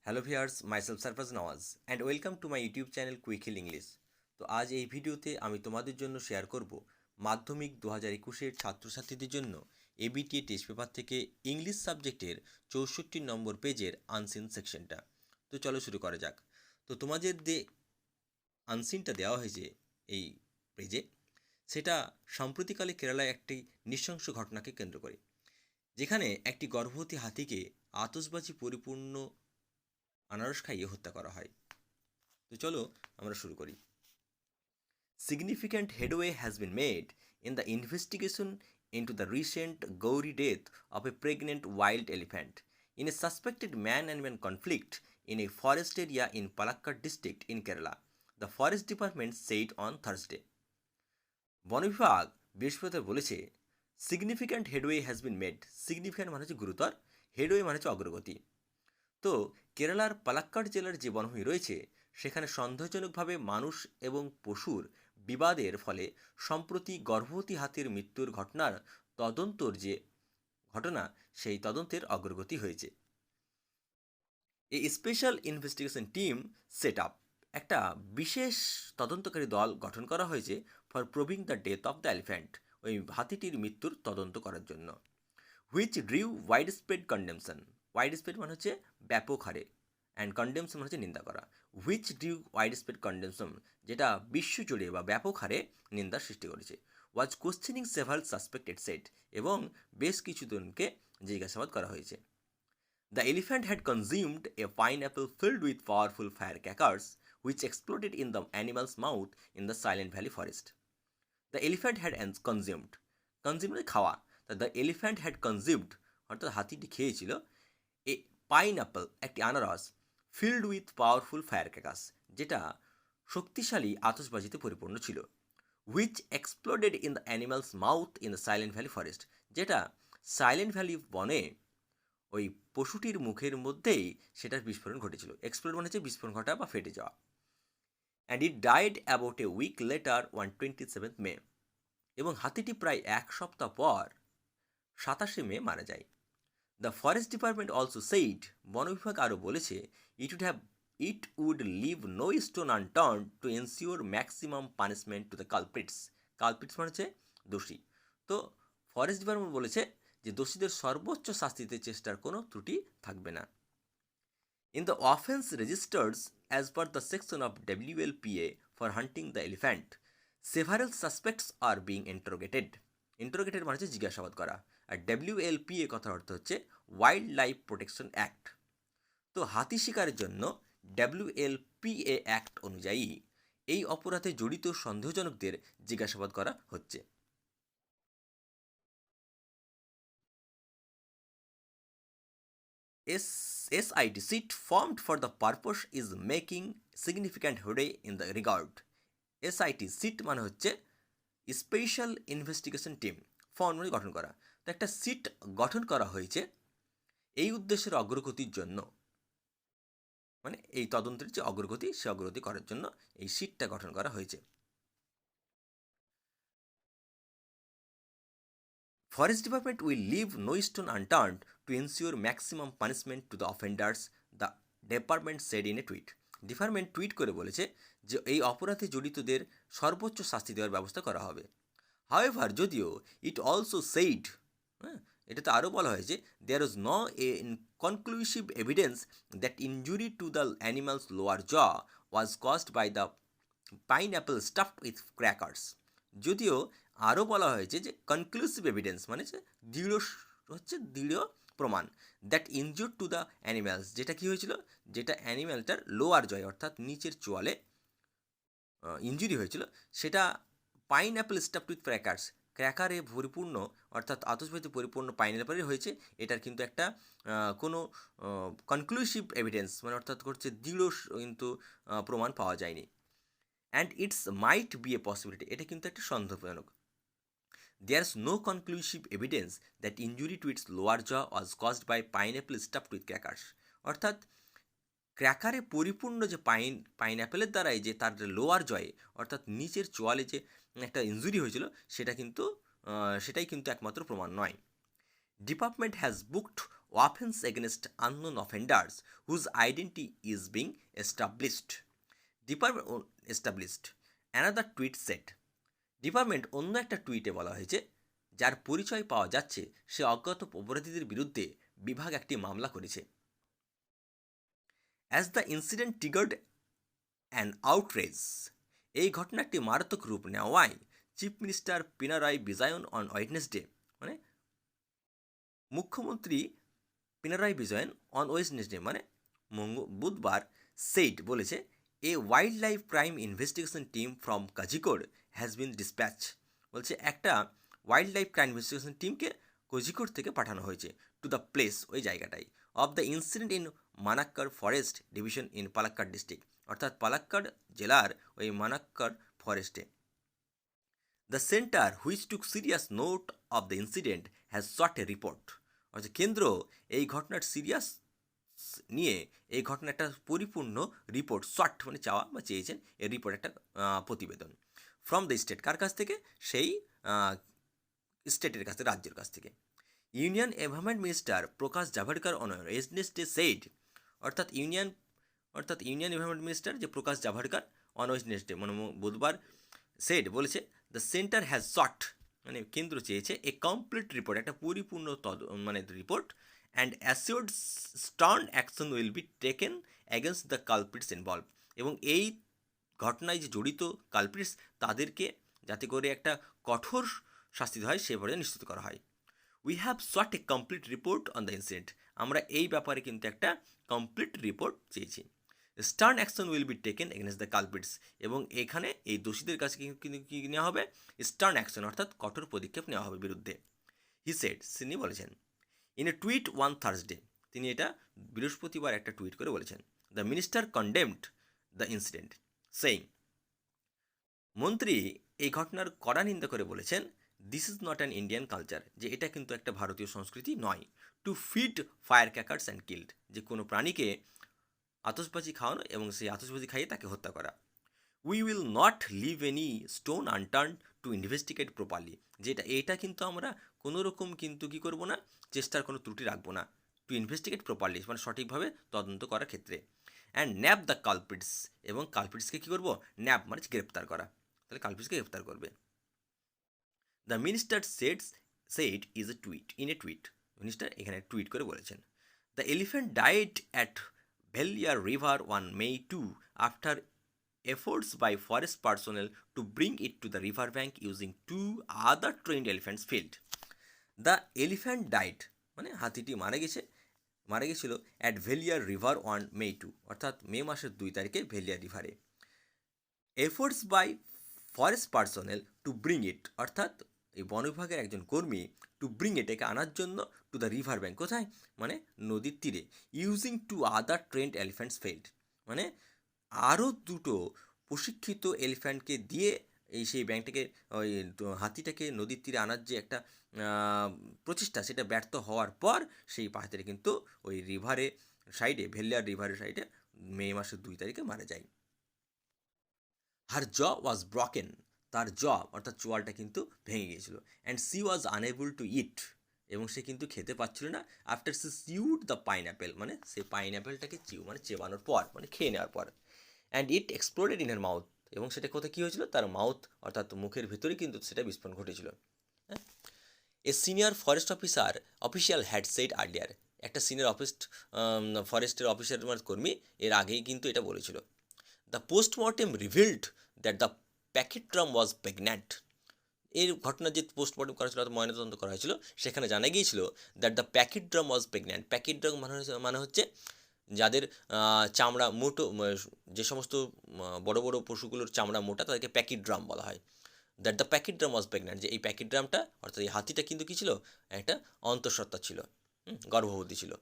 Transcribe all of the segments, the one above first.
Hello viewers, myself Sarfaz Nawaz and welcome to my YouTube channel quick heal English. তো আজ এই ভিডিওতে আমি তোমাদের জন্য শেয়ার করব মাধ্যমিক 2021-এর ছাত্রছাত্রীদের জন্য এবিটিএ টেস্ট পেপার থেকে ইংলিশ সাবজেক্টের 64 নম্বর পেজের আনসিন সেকশনটা। তো চলো শুরু করা যাক। তো তোমাদের যে আনসিনটা দেওয়া হয়েছে এই পেজে, সেটা সাম্প্রতিককালে কেরালায় একটি নৃশংস ঘটনাকে কেন্দ্র করে, যেখানে একটি গর্ভবতী হাতিকে আতশবাজি পরিপূর্ণ আনারস খাইয়ে হত্যা করা হয়। তো চলো আমরা শুরু করি। Significant headway has been made in the investigation into the recent gory death of a pregnant wild elephant in a suspected man-and-man conflict in a forest area in Palakkad district in Kerala, the forest department said on Thursday. বন বিভাগ বৃহস্পতিবার বলেছে, significant Headway has been made. Significant মানে হচ্ছে গুরুতর, Headway মানে হচ্ছে অগ্রগতি। তো কেরালার পালাক্কাড় জেলার যে বনভূমি রয়েছে, সেখানে সন্দেহজনকভাবে মানুষ এবং পশুর বিবাদের ফলে সম্প্রতি গর্ভবতী হাতির মৃত্যুর ঘটনার তদন্তর যে ঘটনা, সেই তদন্তের অগ্রগতি হয়েছে। এই special investigation team set up, একটা বিশেষ তদন্তকারী দল গঠন করা হয়েছে for proving the death of the elephant, ওই হাতিটির মৃত্যুর তদন্ত করার জন্য। Which drew wide spread condemnation. Wide spread মানে হচ্ছে ব্যাপক হারে, অ্যান্ড কন্ডেমশন মানে হচ্ছে নিন্দা করা। হুইচ ড্রিউ ওয়াইড স্প্রেড কন্ডেমশন, যেটা বিশ্বজুড়ে বা ব্যাপক হারে নিন্দার সৃষ্টি করেছে। ওয়াজ কোশ্চেনিং সেভারাল সাসপেক্টেড সেট, এবং বেশ কিছু জনকে জিজ্ঞাসাবাদ করা হয়েছে। The elephant had consumed a pineapple filled with powerful firecrackers, which exploded in the animal's mouth in the Silent Valley forest. The elephant had consumed, consumed মানে খাওয়া, the elephant had consumed অর্থাৎ হাতিটি খেয়েছিল এ পাইনঅ্যাপল একটি আনারস, filled with powerful ফায়ারক্র্যাকার্স, যেটা শক্তিশালী আতশবাজিতে পরিপূর্ণ ছিল। Which exploded in the animals mouth in the silent valley forest, যেটা সাইলেন্ট ভ্যালি বনে ওই পশুটির মুখের মধ্যেই সেটার বিস্ফোরণ ঘটেছিল। এক্সপ্লোড মানে হচ্ছে বিস্ফোরণ ঘটা বা ফেটে যাওয়া। And it died about a week later on 27 May, এবং হাতিটি প্রায় এক সপ্তাহ পর 27 মে মারা যায়। The forest department also said, বন বিভাগ আরও বলেছে, it would leave no stone unturned to ensure maximum punishment to the culprits. Culprits মানে হচ্ছে দোষী। তো ফরেস্ট ডিপার্টমেন্ট বলেছে যে দোষীদের সর্বোচ্চ শাস্তিতে চেষ্টার কোনো ত্রুটি থাকবে না। In the offence registers as per the section of WLPA for hunting the elephant, several suspects are being ইন্টারোগেটেড। ইন্টারোগেটেড মানে হচ্ছে জিজ্ঞাসাবাদ করা, আর WLPA কথার অর্থ হচ্ছে ওয়াইল্ড লাইফ প্রোটেকশন অ্যাক্ট। তো হাতি শিকারের জন্য WLPA অ্যাক্ট অনুযায়ী এই অপরাধে জড়িত সন্দেহজনকদের জিজ্ঞাসাবাদ করা হচ্ছে। SIT seat formed for the purpose is making significant headway in the regard. SIT SIT মানে হচ্ছে স্পেশাল ইনভেস্টিগেশন টিম, ফর্ম মানে গঠন করা। তো একটা সিট গঠন করা হয়েছে এই উদ্দেশ্যের অগ্রগতির জন্য, মানে এই তদন্তের যে অগ্রগতি, সে অগ্রগতি করার জন্য এই সিটটা গঠন করা হয়েছে। Forest department will leave no stone unturned to ensure maximum punishment to the offenders, the department said in a tweet. Department tweet করে বলেছে যে এই অপরাধে জড়িতদের সর্বোচ্চ শাস্তি দেওয়ার ব্যবস্থা করা হবে। হাওয়েভার, যদিও ইট অলসো সেইড, হ্যাঁ, এটাতে আরও বলা হয়েছে, there is no conclusive evidence that injury to the animal's lower jaw was caused by the pineapple stuffed with crackers. যদিও আরও বলা হয়েছে যে কনক্লুসিভ এভিডেন্স মানে দৃঢ় প্রমাণ, that injury to the animals, যেটা কী হয়েছিল, যেটা অ্যানিম্যালটার লোয়ার জয় অর্থাৎ নিচের চোয়ালে ইনজুরি হয়েছিল, সেটা পাইনঅ্যাপল স্টাফড উইথ ক্র্যাকার্স, ক্র্যাকারে পরিপূর্ণ অর্থাৎ আতশবাজিতে পরিপূর্ণ পাইনঅ্যাপলের হয়েছে। এটার কিন্তু একটা কোনো কনক্লুসিভ এভিডেন্স মানে অর্থাৎ করছে দৃঢ় কিন্তু প্রমাণ পাওয়া যায়নি। And it's might be a possibility, এটা কিন্তু একটা সন্দেহজনক। There is no conclusive evidence that injury to its lower jaw was caused by pineapple stuffed with crackers, অর্থাৎ ক্র্যাকারে পরিপূর্ণ যে পাইনঅ্যাপেলের দ্বারাই যে তার লোয়ার জয়ে অর্থাৎ নিচের চোয়ালে যে একটা ইনজুরি হয়েছিল, সেটাই কিন্তু একমাত্র প্রমাণ নয়। Department has booked offense against unknown offenders whose identity is being established. Another tweet said, department অন্য একটা টুইটে বলা হয়েছে, যার পরিচয় পাওয়া যাচ্ছে সে অজ্ঞাত অপরাধীদের বিরুদ্ধে বিভাগ একটি মামলা করেছে। As the incident triggered an outrage, এই ঘটনা একটি মারাত্মক রূপ নেওয়ায় chief minister Pinarayi Vijayan on Wednesday, মানে মুখ্যমন্ত্রী পিনারাই বিজয়ন অন ওয়েডনেসডে মানে বুধবার সেইড বলেছে, a wild life crime investigation team from Kozhikode has been dispatch, বলছে একটা ওয়াইল্ড লাইফ ক্রাইম ইনভেস্টিগেশন টিমকে কোজিকোড থেকে পাঠানো হয়েছে টু দ্য প্লেস, ওই জায়গাটাই, of the incident in Mannarkkad forest division in Palakkad district, অর্থাৎ পালাক্কাড় জেলার ওই মানাক্কাড় ফরেস্টে। The centre which took serious note of the incident has sought a report, অর্থাৎ কেন্দ্র এই ঘটনার সিরিয়াস নিয়ে এই ঘটনা একটা পরিপূর্ণ রিপোর্ট, শর্ট মানে চাওয়া বা চেয়েছেন, এর রিপোর্ট একটা প্রতিবেদন ফ্রম দ্য স্টেট, কার কাছ থেকে, সেই স্টেটের কাছ থেকে, রাজ্যের কাছ থেকে। Union environment minister Prakash Javadekar on Wednesday said, অর্থাৎ ইউনিয়ন এনভায়রনমেন্ট মিনিস্টার যে প্রকাশ জাভড়েকর অন ওয়েডনেসডে মানে বুধবার সেইড বলেছে, দ্য সেন্টার হ্যাজ শট মানে কেন্দ্র চেয়েছে এ কমপ্লিট রিপোর্ট, একটা পরিপূর্ণ মানে report, and assured stern action will be taken against the culprits involve, এবং এই ঘটনায় যে জড়িত কালপ্রিটস তাদেরকে যাতে করে একটা কঠোর শাস্তি হয় সেভাবে নিশ্চিত করা হয়। We have shot A complete report on the incident, আমরা এই ব্যাপারে কিন্তু একটা কমপ্লিট রিপোর্ট চেয়েছি। Stern action will be taken against the culprits, এবং এখানে এই দোষীদের কাছে কিন্তু কী নেওয়া হবে, স্টার্ন অ্যাকশন অর্থাৎ কঠোর পদক্ষেপ নেওয়া হবে বিরুদ্ধে। হি সেড, তিনি বলেছেন, in a tweet one Thursday, তিনি এটা বৃহস্পতিবার একটা টুইট করে বলেছেন, the minister condemned the incident saying, মন্ত্রী এই ঘটনার কড়া নিন্দা করে বলেছেন, this is not an Indian culture, যে এটা কিন্তু একটা ভারতীয় সংস্কৃতি নয়, to feed fire crackers and killed, যে কোনো প্রাণীকে আতশবাজি খাওয়ানো এবং সেই আতশবাজি খাইয়ে তাকে হত্যা করা। We will not leave any stone unturn to investigate properly, যেটা এটা কিন্তু আমরা কোনো রকম কিন্তু কী করবো না, চেষ্টার কোনো ত্রুটি রাখবো না, টু ইনভেস্টিগেট প্রপারলি মানে সঠিকভাবে তদন্ত করার ক্ষেত্রে। অ্যান্ড ন্যাপ দ্য কালপ্রিটস, এবং কালপ্রিটসকে কী করবো, ন্যাপ মানে গ্রেপ্তার করা, তাহলে কালপ্রিটসকে গ্রেপ্তার করবে। The minister said is a tweet, in a tweet, minister এখানে টুইট করে বলেছেন, the elephant died at Velliyar river on May 2 after efforts by forest personnel to bring it to the river bank using 2 other trained elephants failed. The elephant died মানে হাতিটি মারা গেছিল at Velliyar river on May 2, অর্থাৎ মে মাসের 2 তারিখে ভেলিয়ার রিভারে। Efforts by forest personnel to bring it, অর্থাৎ এই বন বিভাগের একজন কর্মী, টু ব্রিং ইট একে আনার জন্য, টু দ্য রিভার ব্যাঙ্ক, কোথায়, মানে নদীর তীরে, ইউজিং 2 আদার ট্রেন্ড এলিফ্যান্টস ফেল্ড, মানে আরও 2টো প্রশিক্ষিত এলিফ্যান্টকে দিয়ে এই সেই ব্যাংকটাকে ওই হাতিটাকে নদীর তীরে আনার যে একটা প্রচেষ্টা সেটা ব্যর্থ হওয়ার পর সেই হাতিটা কিন্তু ওই রিভারে সাইডে, ভেলিয়ার রিভারের সাইডে মে মাসের 2 তারিখে মারা যায়। হার জ ওয়াজ ব্রকেন, তার জ অর্থাৎ চোয়ালটা কিন্তু ভেঙে গিয়েছিল, and she was unable to eat, এবং সে কিন্তু খেতে পারছিল না, after she chewed the pineapple, মানে সেই পাইনঅ্যাপেলটাকে মানে চেবানোর পর, মানে খেয়ে নেওয়ার পর, and it exploded in her mouth, এবং সেটা কোথায় কী হয়েছিল, তার মাউথ অর্থাৎ মুখের ভেতরেই কিন্তু সেটা বিস্ফোরণ ঘটেছিল। A senior forest official had said earlier, একটা সিনিয়র ফরেস্টের অফিসার কর্মী এর আগেই কিন্তু এটা বলেছিল। The postmortem revealed that the packet drum was pregnant, এর ঘটনা যে পোস্টমর্টম করা ছিল অর্থাৎ ময়নাতদন্ত করা হয়েছিল সেখানে জানা গিয়েছিল that the packet drum was pregnant, packet drum মানে হচ্ছে যাদের চামড়া মোটো, যে সমস্ত বড় বড় পশুগুলোর চামড়া মোটা তাদেরকে প্যাকেট ড্রাম বলা হয়। That the packet drum was pregnant, যে এই প্যাকেট ড্রামটা অর্থাৎ এই হাতিটা কিন্তু কী ছিল, একটা অন্তঃসত্ত্বা ছিল, গর্ভবতী ছিল।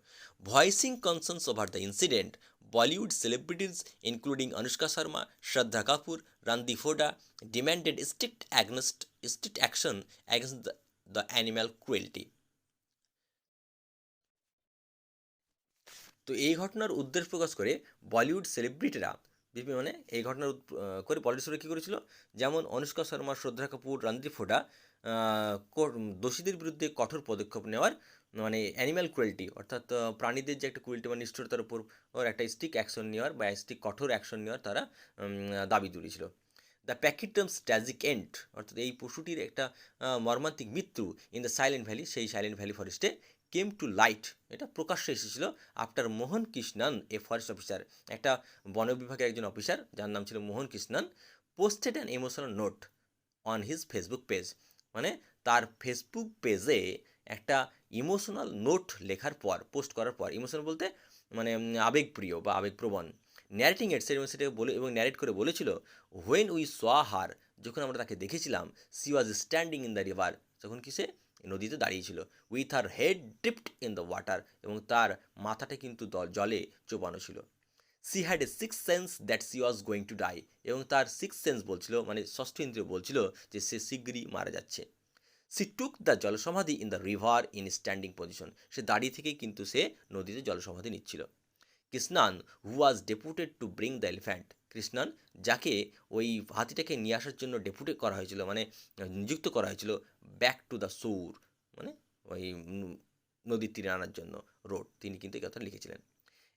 Voicing concerns over the incident, Bollywood celebrities including Anushka Sharma, Shraddha Kapoor, Randy Foda demanded strict action against the animal cruelty. তো এই ঘটনার উদ্বেগ প্রকাশ করে বলিউড সেলিব্রিটিরা মানে এই ঘটনার করে বলিউড কী করেছিল, যেমন অনুষ্কা শর্মা, শ্রদ্ধা কাপুর, রণদীপ হুডা দোষীদের বিরুদ্ধে কঠোর পদক্ষেপ নেওয়ার মানে অ্যানিম্যাল ক্রুয়েল্টি অর্থাৎ প্রাণীদের যে একটা ক্রুয়েল্টি বা নিষ্ঠুরতার উপর একটা স্ট্রিক্ট অ্যাকশন নেওয়ার বা স্ট্রিক্ট কঠোর অ্যাকশন নেওয়ার তারা দাবি তুলেছিল। দ্য প্যাকিটমস ট্র্যাজিক এন্ড অর্থাৎ এই পশুটির একটা মর্মান্তিক মৃত্যু ইন দ্য সাইলেন্ট ভ্যালি, সেই সাইলেন্ট ভ্যালি ফরেস্টে কেম টু লাইট, এটা প্রকাশ্যে এসেছিল after Mohan Krishnan a forest officer, একটা বন বিভাগের একজন অফিসার যার নাম ছিল Mohan Krishnan, posted an emotional note on his Facebook page. মানে তার ফেসবুক পেজে একটা ইমোশনাল নোট লেখার পর, পোস্ট করার পর, ইমোশনাল বলতে মানে আবেগপ্রিয় বা আবেগপ্রবণ, ন্যারেটিং এট সেটাকে বলে এবং ন্যারেট করে বলেছিল, হোয়েন উই স হার, যখন আমরা তাকে দেখেছিলাম, she was standing in the river, যখন কি সে নদীতে দাঁড়িয়েছিল, with her head dipped in the water, এবং তার মাথাটা কিন্তু জলে চোপানো ছিল। She had a six sense that she was going to die, এবং তার সিক্স সেন্স বলছিল, মানে ষষ্ঠ ইন্দ্রিয় বলছিল যে সে শীঘ্রই মারা যাচ্ছে। সি টুক দ্য জলসমাধি in the river in standing position, সে দাঁড়িয়ে থেকেই কিন্তু সে নদীতে জলসমাধি নিচ্ছিল। Krishnan who was deputed to bring the elephant, Krishnan যাকে ওই হাতিটাকে নিয়ে আসার জন্য ডেপুটেড করা হয়েছিল, মানে নিযুক্ত করা হয়েছিল, ব্যাক টু দ্য সোর, মানে ওই নদীর তীরে আনার জন্য রোড, তিনি কিন্তু এই কথা লিখেছিলেন।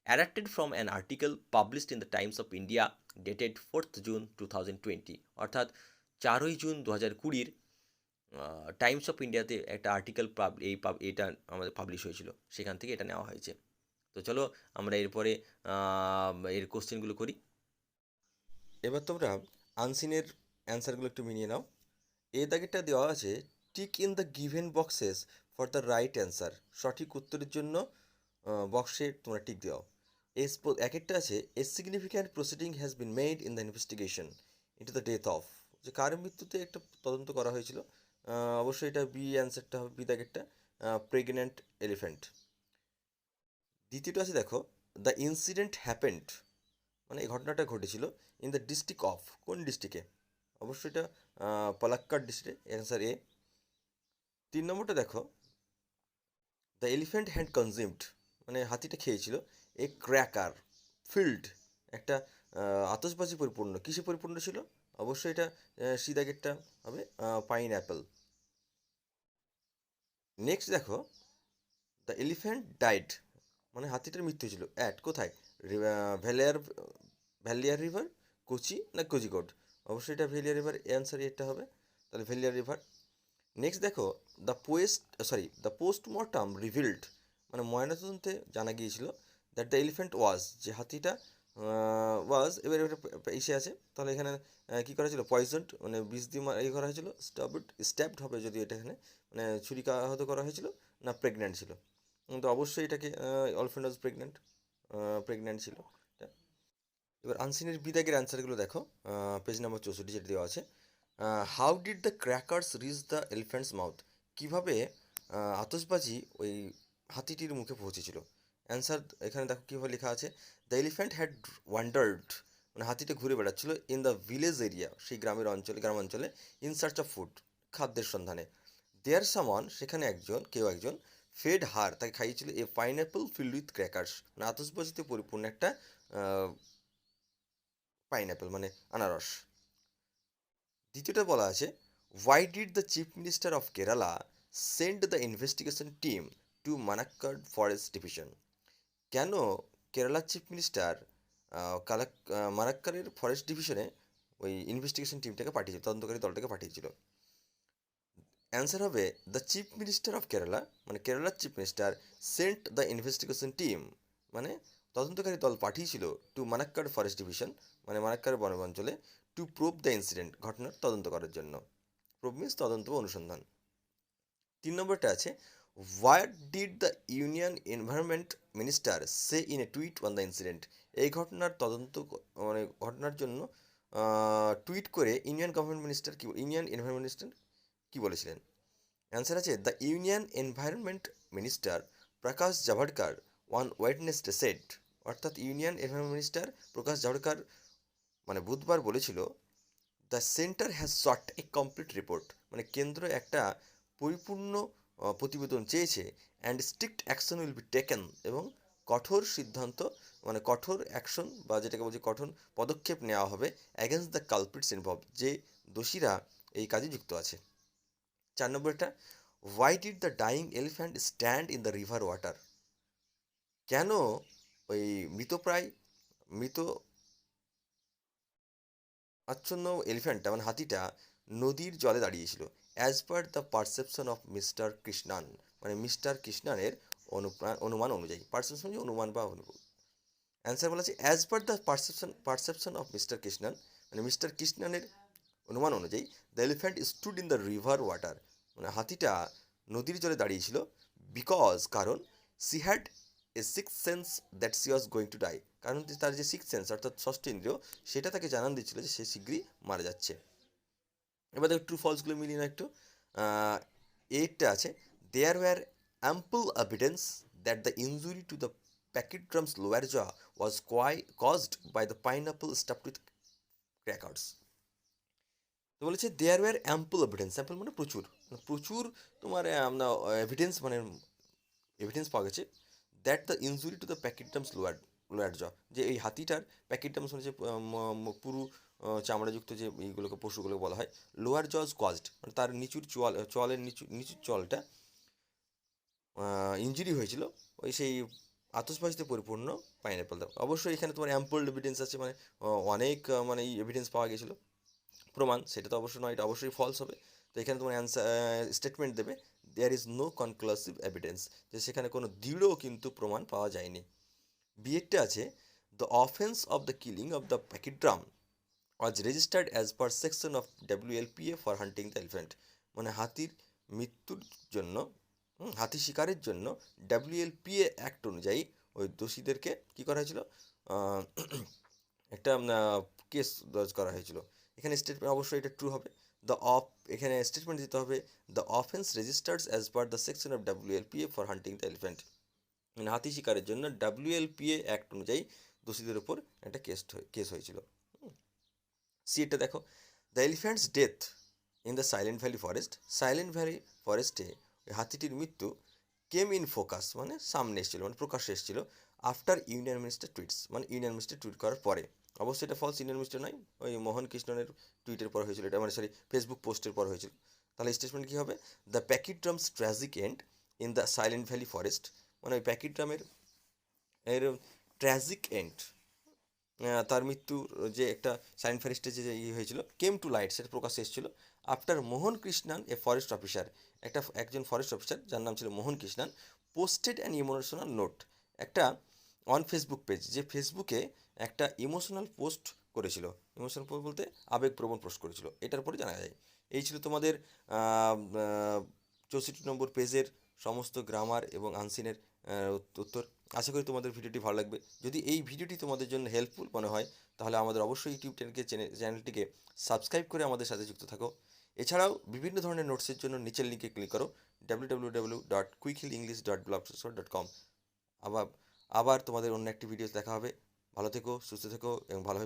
Adapted from an article published in the Times of India dated 4th June 2020, অর্থাৎ 4ই জুন 2020 টাইমস অফ ইন্ডিয়াতে একটা আর্টিকেল এটা আমাদের পাবলিশ হয়েছিল, সেখান থেকে এটা নেওয়া হয়েছে। তো চলো আমরা এরপরে এর কোশ্চেনগুলো করি। এবার তোমরা আনসিনের অ্যান্সারগুলো একটু মিলিয়ে নাও। এই দাগেরটা দেওয়া আছে, tick in the given boxes for the right answer, সঠিক উত্তরের জন্য বক্সে তোমরা টিক দাও। এক একটা আছে, a significant proceeding has been made in the investigation into the death of, যে কার মৃত্যুতে একটা তদন্ত করা হয়েছিল। অবশ্যই এটা বি অ্যান্সারটা হবে, বি দাগেরটা, প্রেগনেন্ট এলিফ্যান্ট। দ্বিতীয়টা আছে দেখো, দ্য ইনসিডেন্ট হ্যাপেন্ড, মানে এই ঘটনাটা ঘটেছিল ইন দ্য ডিস্ট্রিক্ট অফ, কোন ডিস্ট্রিক্টে, অবশ্যই এটা পালাক্কাড় ডিস্ট্রিক্টে, অ্যান্সার এ। 3 নম্বরটা দেখো, দ্য এলিফ্যান্ট হ্যাড কনজিউমড, মানে হাতিটা খেয়েছিল এ ক্র্যাকার ফিল্ড, একটা আতশবাজি পরিপূর্ণ, কিসে পরিপূর্ণ ছিল, অবশ্যই এটা সিদাগেরটা হবে, পাইন অ্যাপেল। নেক্সট দেখো, দ্য এলিফ্যান্ট ডাইড, মানে হাতিটার মৃত্যু হয়েছিল অ্যাট কোথায়, ভ্যালিয়ার, ভ্যালিয়ার রিভার, কোচি না কোজিকোড, অবশ্যই এটা ভ্যালিয়ার রিভার, অ্যান্সার এটা হবে, তাহলে ভ্যালিয়ার রিভার। নেক্সট দেখো, দ্য পোস্টমর্টম রিভিল্ড, মানে ময়নাতদন্তে জানা গিয়েছিল, দ্যাট দ্য এলিফ্যান্ট ওয়াজ, যে হাতিটা ওয়াজ, এবার এসে আছে, তাহলে এখানে কী করা হয়েছিল, পয়জন্ড, মানে বিষ দিয়ে করা হয়েছিল, স্ট্যাবড হবে যদি এটা এখানে, মানে ছুরিকাহত করা হয়েছিল, না প্রেগন্যান্ট ছিল, তো অবশ্যই এটাকে এলিফ্যান্ট ওয়াজ প্রেগন্যান্ট ছিল এটা। এবার আনসিনের বিদাগের অ্যান্সারগুলো দেখো, পেজ নাম্বার 64 যেটা দেওয়া আছে, how did the crackers reach the elephants mouth, কীভাবে আতশবাজি ওই হাতিটির মুখে পৌঁছেছিল। অ্যান্সার এখানে দেখো কীভাবে লেখা আছে, দ্য এলিফ্যান্ট হ্যাড ওয়ান্ডার্ড, মানে হাতিটা ঘুরে বেড়াচ্ছিল ইন দ্য ভিলেজ এরিয়া, সেই গ্রামাঞ্চলে, ইন সার্চ অফ ফুড, খাদ্যের সন্ধানে। দেয়ার সামন, সেখানে কেউ একজন, ফেড হার, তাকে খাইয়েছিল এ পাইনঅ্যাপল ফিল্ড উইথ ক্র্যাকার্স, মানে আতশবাজিতে পরিপূর্ণ একটা পাইনঅ্যাপল মানে আনারস। দ্বিতীয়টা বলা আছে, why did the chief minister of Kerala send the investigation team to Mannarkkad forest division, কেন কেরালার চিফ মিনিস্টার মানাক্কারের ফরেস্ট ডিভিশনে ওই ইনভেস্টিগেশন টিমটাকে পাঠিয়েছিল, তদন্তকারী দলটাকে পাঠিয়েছিল। অ্যান্সার হবে, the chief minister of Kerala, মানে কেরালার chief minister sent the investigation team, মানে তদন্তকারী দল পাঠিয়েছিল টু মানাক্কাড় ফরেস্ট ডিভিশন, মানে মানাক্কাড় বন অঞ্চলে, টু প্রুভ দ্য ইনসিডেন্ট, ঘটনার তদন্ত করার জন্য। প্রুভ মিন্স তদন্ত বা অনুসন্ধান। 3 নম্বরটা আছে, what did the union environment minister say in a tweet on the incident, এই ঘটনার তদন্ত মানে ঘটনার জন্য টুইট করে ইউনিয়ন এনভায়রনমেন্ট মিনিস্টার কী বলেছিলেন। অ্যান্সার আছে, the union environment minister Prakash Javadekar on Wednesday said, অর্থাৎ union environment minister Prakash Javadekar মানে বুধবার বলেছিল, the centre has sought a complete report, মানে কেন্দ্র একটা পরিপূর্ণ প্রতিবেদন চেয়েছে, and strict action will be taken, এবং কঠোর সিদ্ধান্ত, মানে কঠোর অ্যাকশন বা যেটাকে বলছি কঠোর পদক্ষেপ নেওয়া হবে অ্যাগেন্স্ট দ্য কালপ্রিটস ইনভলভ, যে দোষীরা এই কাজে যুক্ত আছে। 4 নম্বরটা, why did the dyeing elephant stand in the river water? কেন ওই মৃত আচ্ছন্ন এলিফ্যান্টটা মানে হাতিটা নদীর জলে দাঁড়িয়েছিল? As per the perception of mister Krishnan, মানে মিস্টার কৃষ্ণানের অনুমান অনুযায়ী। পারসেপশন মানে অনুমান বা অনুভব। অ্যান্সার বলা আছে as per the perception of mister Krishnan, মানে মিস্টার কৃষ্ণানের অনুমান অনুযায়ী the elephant stood in the river water, মানে হাতিটা নদীর জলে দাঁড়িয়েছিল। কারণ she had a six sense that she was going to die, কারণ তার যে সিক্স সেন্স অর্থাৎ ষষ্ঠ ইন্দ্রিয় সেটা তাকে জানান দিচ্ছিল যে সে শীঘ্রই মারা যাচ্ছে। এবার দেখো ট্রু ফলসগুলো মিলিয়ে না একটু। এইটটা আছে, there were ample evidence that the injury to the pachyderm's lower jaw was caused by the pineapple stuffed with crackers. তো বলেছে there were ample evidence, ample মানে প্রচুর, প্রচুর তোমার এভিডেন্স মানে এভিডেন্স পাওয়া গেছে that the injury to the pachyderm's lower jaw, যে এই হাতিটার প্যাকিড্রামস মানে যে পুরু চামড়াযুক্ত যে এইগুলোকে পশুগুলোকে বলা হয়, লোয়ার জজ কজড মানে তার চোয়ালের নিচুর চলটা ইঞ্জুরি হয়েছিল ওই সেই আতশবাজিতে পরিপূর্ণ পাইনঅ্যাপল দ্বারা। অবশ্যই এখানে তোমার অ্যাম্পল এভিডেন্স আছে, মানে অনেক মানে এই এভিডেন্স পাওয়া গেছিলো, প্রমাণ, সেটা তো অবশ্যই নয়, এটা অবশ্যই ফলস হবে। তো এখানে তোমার অ্যান্সার স্টেটমেন্ট দেবে there is no conclusive evidence, যে সেখানে কোনো দৃঢ় কিন্তু প্রমাণ পাওয়া যায়নি। বিয়েরটা আছে the offence of the killing of the pachyderm was registered as per section of WLPA for hunting the elephant, মানে হাতির মৃত্যুর জন্য হাতি শিকারের জন্য WLPA অ্যাক্ট অনুযায়ী ওই দোষীদেরকে কী করা হয়েছিল, একটা কেস দর্জ করা হয়েছিল। এখানে স্টেটমেন্ট অবশ্যই এটা ট্রু হবে। এখানে স্টেটমেন্ট দিতে হবে the offence registers as per the section of WLPA for hunting the elephant, মানে হাতি শিকারের জন্য WLPA অ্যাক্ট অনুযায়ী দোষীদের উপর একটা কেস হয়েছিল। এটা দেখো, the elephant's death in the silent valley ফরেস্টে হাতিটির মৃত্যু কেম ইন ফোকাস মানে সামনে এসেছিল, মানে প্রকাশ্যে এসেছিল আফটার ইউনিয়ন মিনিস্টার টুইটস, মানে ইউনিয়ন মিনিস্টার টুইট করার পরে। অবশ্যই এটা ফলস, ইউনিয়ন মিনিস্টার নয়, ওই মোহন কৃষ্ণনের টুইটের পর হয়েছিল এটা, মানে সরি ফেসবুক পোস্টের পর হয়েছিল। তাহলে স্টেটমেন্ট কী হবে, the pachyderm's tragic end in the silent valley forest, মানে ওই প্যাকিড্রামের ট্র্যাজিক এন্ড, তার মৃত্যুর যে একটা সাইলেন্ট ফরেস্টে যে হয়েছিল কেম টু লাইট, সেটা প্রকাশ্যে এসেছিল after Mohan Krishnan a forest officer, একজন ফরেস্ট অফিসার যার নাম ছিল Mohan Krishnan, posted an emotional note, একটা অন ফেসবুক পেজ, যে ফেসবুকে একটা ইমোশনাল পোস্ট করেছিল, ইমোশনাল পোস্ট বলতে আবেগপ্রবণ পোস্ট করেছিল, এটার পরে জানা যায়। এই ছিল তোমাদের 64 নম্বর পেজের সমস্ত গ্রামার এবং আনসিনের উত্তর। আশা করি তোমাদের ভিডিওটি ভালো লাগবে। যদি এই ভিডিওটি তোমাদের জন্য হেল্পফুল মনে হয় তাহলে আমাদের অবশ্যই ইউটিউব চ্যানেলটিকে সাবস্ক্রাইব করে আমাদের সাথে যুক্ত থাকো। এছাড়াও বিভিন্ন ধরনের নোটসের জন্য নিচের লিঙ্কে ক্লিক করো www.quickhillenglish.blogspot.com। আবার তোমাদের অন্য একটি ভিডিও দেখা হবে। ভালো থেকো, সুস্থ থেকো এবং ভালো